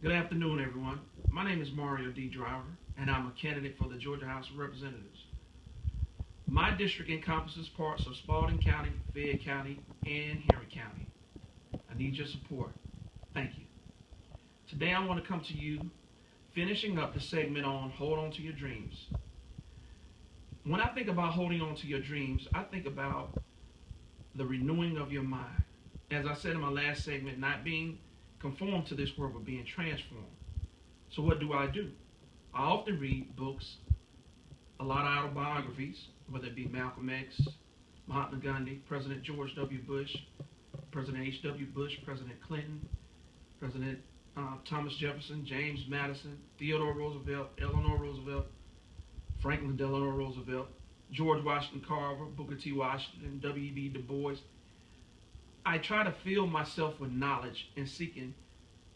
Good afternoon, everyone. My name is Mario D. Driver, and I'm a candidate for the Georgia House of Representatives. My district encompasses parts of Spalding County, Fayette County, and Henry County. I need your support. Thank you. Today I want to come to you finishing up the segment on Hold On to Your Dreams. When I think about holding on to your dreams, I think about the renewing of your mind. As I said in my last segment, not being conformed to this world, but being transformed. So what do? I often read books, a lot of autobiographies, whether it be Malcolm X, Mahatma Gandhi, President George W. Bush, President H.W. Bush, President Clinton, President Thomas Jefferson, James Madison, Theodore Roosevelt, Eleanor Roosevelt, Franklin Delano Roosevelt, George Washington Carver, Booker T. Washington, W.E.B. Du Bois. I try to fill myself with knowledge and seeking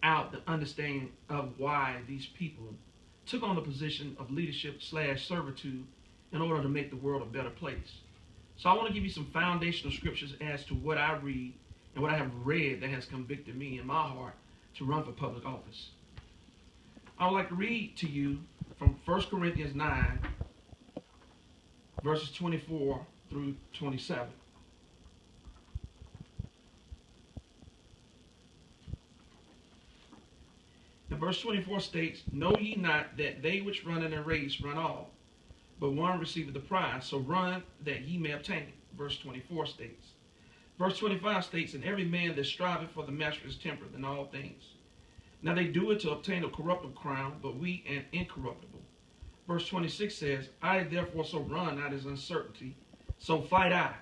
out the understanding of why these people took on the position of leadership/servitude in order to make the world a better place. So I want to give you some foundational scriptures as to what I read and what I have read that has convicted me in my heart to run for public office. I would like to read to you from 1 Corinthians 9, verses 24 through 27. And verse 24 states, "Know ye not that they which run in a race run all, but one receiveth the prize, so run that ye may obtain." Verse 24 states. Verse 25 states, "And every man that striveth for the master is temperate in all things. Now they do it to obtain a corruptible crown, but we an incorruptible." Verse 26 says, "I therefore so run, not as uncertainty, so fight I,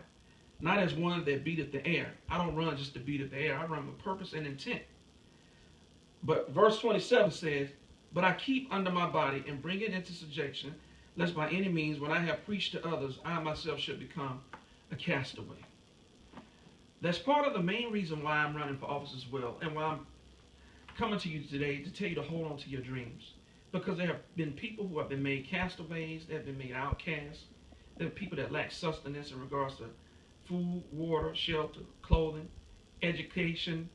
not as one that beateth the air." I don't run just to beat at the air. I run with purpose and intent. But verse 27 says, "But I keep under my body and bring it into subjection, lest by any means, when I have preached to others, I myself should become a castaway." That's part of the main reason why I'm running for office as well, and why I'm coming to you today to tell you to hold on to your dreams. Because there have been people who have been made castaways, they have been made outcasts. There are people that lack sustenance in regards to food, water, shelter, clothing, education,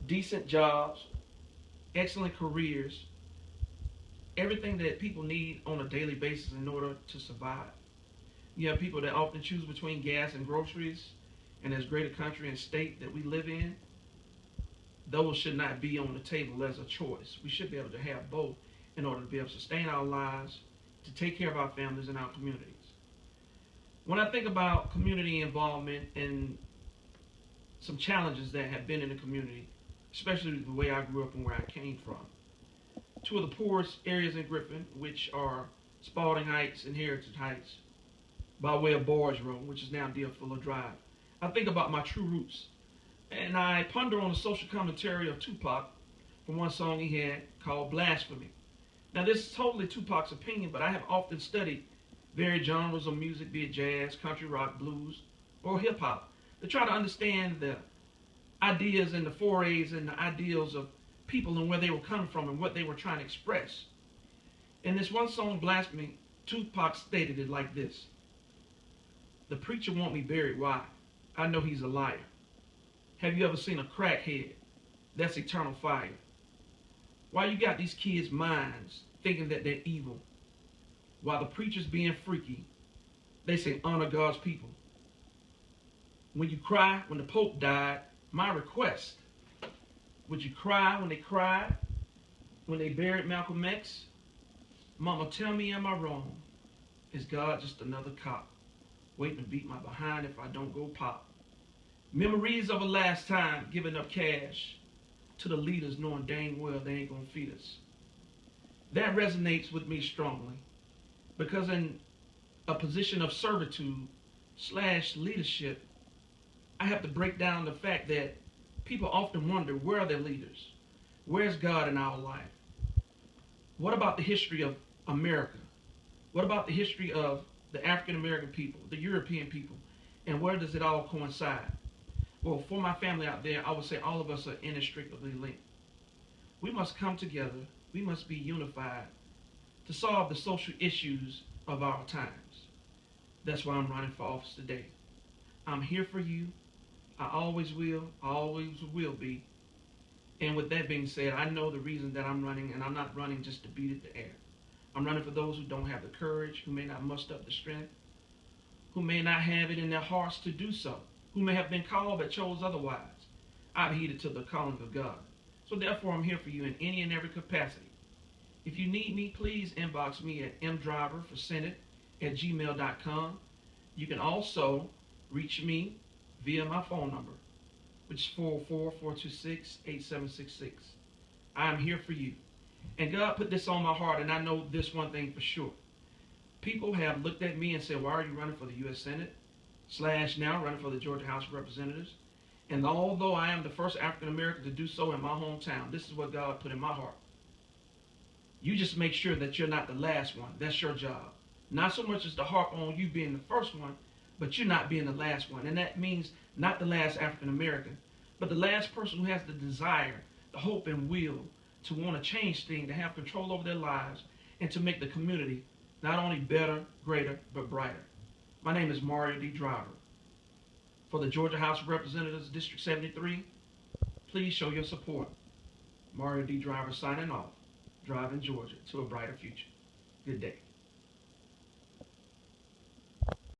decent jobs, excellent careers, everything that people need on a daily basis in order to survive. You have people that often choose between gas and groceries, and as great a country and state that we live in, those should not be on the table as a choice. We should be able to have both in order to be able to sustain our lives, to take care of our families and our communities. When I think about community involvement and some challenges that have been in the community, especially the way I grew up and where I came from. Two of the poorest areas in Griffin, which are Spalding Heights and Heritage Heights, by way of Boys Room, which is now Deerfield Drive. I think about my true roots, and I ponder on the social commentary of Tupac from one song he had called "Blasphemy." Now this is totally Tupac's opinion, but I have often studied varied genres of music, be it jazz, country, rock, blues, or hip-hop, to try to understand the ideas and the forays and the ideals of people and where they were coming from and what they were trying to express. In this one song, "Blasphemy," Tupac stated it like this: "The preacher want me buried. Why? I know he's a liar. Have you ever seen a crackhead? That's eternal fire. Why you got these kids' minds thinking that they're evil? While the preacher's being freaky, they say honor God's people. When you cry when the Pope died, my request, would you cry when they cried, when they buried Malcolm X? Mama, tell me, am I wrong? Is God just another cop, waiting to beat my behind if I don't go pop? Memories of a last time giving up cash to the leaders knowing dang well they ain't gonna feed us." That resonates with me strongly, because in a position of servitude/leadership, I have to break down the fact that people often wonder, where are their leaders? Where's God in our life? What about the history of America? What about the history of the African American people, the European people? And where does it all coincide? Well, for my family out there, I would say all of us are inextricably linked. We must come together. We must be unified to solve the social issues of our times. That's why I'm running for office today. I'm here for you. I always will be. And with that being said, I know the reason that I'm running, and I'm not running just to beat it to air. I'm running for those who don't have the courage, who may not muster up the strength, who may not have it in their hearts to do so, who may have been called but chose otherwise. I've heeded to the calling of God. So therefore, I'm here for you in any and every capacity. If you need me, please inbox me at mdriverforsenate@gmail.com. You can also reach me via my phone number, which is 404-426-8766. I am here for you. And God put this on my heart, and I know this one thing for sure. People have looked at me and said, why are you running for the U.S. Senate? / now running for the Georgia House of Representatives. And although I am the first African American to do so in my hometown, this is what God put in my heart. You just make sure that you're not the last one. That's your job. Not so much as to harp on you being the first one, but you're not being the last one. And that means not the last African American, but the last person who has the desire, the hope and will to want to change things, to have control over their lives, and to make the community not only better, greater, but brighter. My name is Mario D. Driver. For the Georgia House of Representatives, District 73, please show your support. Mario D. Driver signing off, driving Georgia to a brighter future. Good day.